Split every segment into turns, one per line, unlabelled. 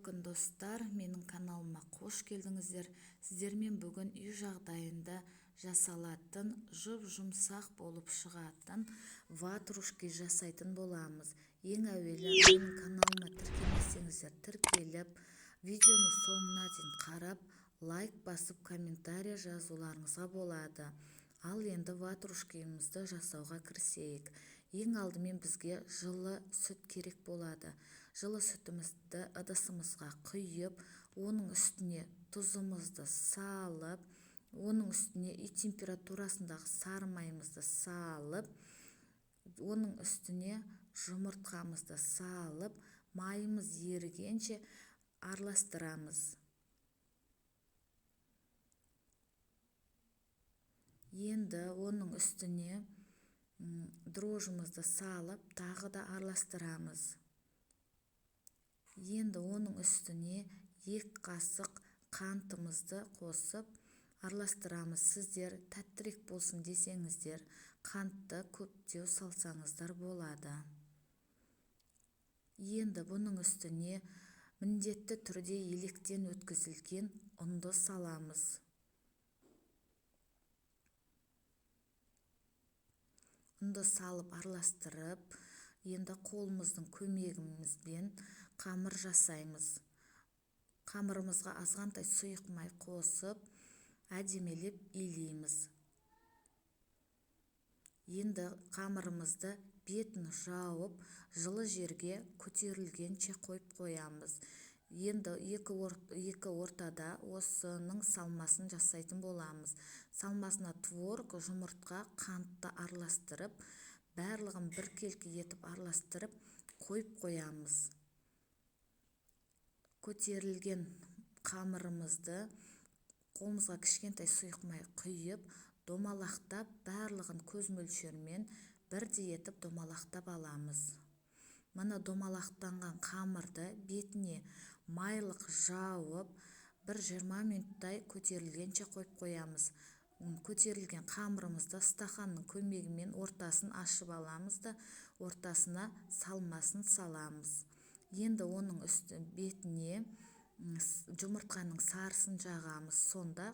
күн достар, менің каналыма қош келдіңіздер. Сіздермен бүгін үй жағдайында жасалатын, жұп-жұмсақ болып шығатын ватрушки жасайтын боламыз. Ең әуелі менің каналыма тіркелмесеңіздер тіркеліп, видеоны соңына дейін қарап, лайк басып, комментария жазуларыңызға болады. Ал енді ватрушкемізді жасауға кірісейік. Ең алдымен бізге жылы сүт керек болады. Жылы сүтімізді ыдысымызға құйып, оның үстіне тұзымызды салып, оның үстіне үй температурасындағы сары майымызды салып, оның үстіне жұмыртқамызды салып, майымыз ерігенше араластырамыз. Енді оның үстіне дрожжымызды салып, тағы да араластырамыз. Енді оның үстіне 2 қасық қантымызды қосып араластырамыз. Сіздер тәттірек болсын десеңіздер, қантты көптеу салсаңыздар болады. Енді бұның үстіне міндетті түрде електен өткізілген ұнды саламыз. Ұнды салып араластырып, енді қолымыздың көмегімізбен қамыр жасаймыз. Қамырымызға азғантай сұйық май қосып, әдемелеп илейміз. Енді қамырымызды бетін жауып, жылы жерге көтерілгенше қойып қоямыз. Енді екі ортада осының салмасын жасайтын боламыз. Салмасына творог, жұмыртқа, қантты араластырып, барлығын біркелкі етіп араластырып қойып қоямыз. Көтерілген қамырымызды қолымызға кішкентай сұйық май құйып, домалақтап, барлығын көз мөлшермен бірдей етіп домалақтап аламыз. Мына домалақтанған қамырды бетіне майлық жауып, 20 минуттай көтерілгенше қойып қоямыз. Көтерілген қамырымызды стақанның көмегімен ортасын ашып аламыз да, ортасына салмасын саламыз. Енді оның бетіне жұмыртқаның сарысын жағамыз. Сонда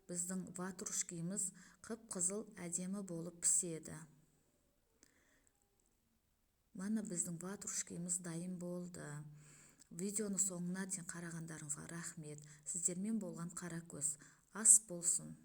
біздің ватрушкеміз қып-қызыл әдемі болып піседі. Мына біздің ватрушкеміз дайын болды. Видеоны соңына дейін қарағандарыңызға рахмет. Сіздермен болған Қаракөз. Ас болсын.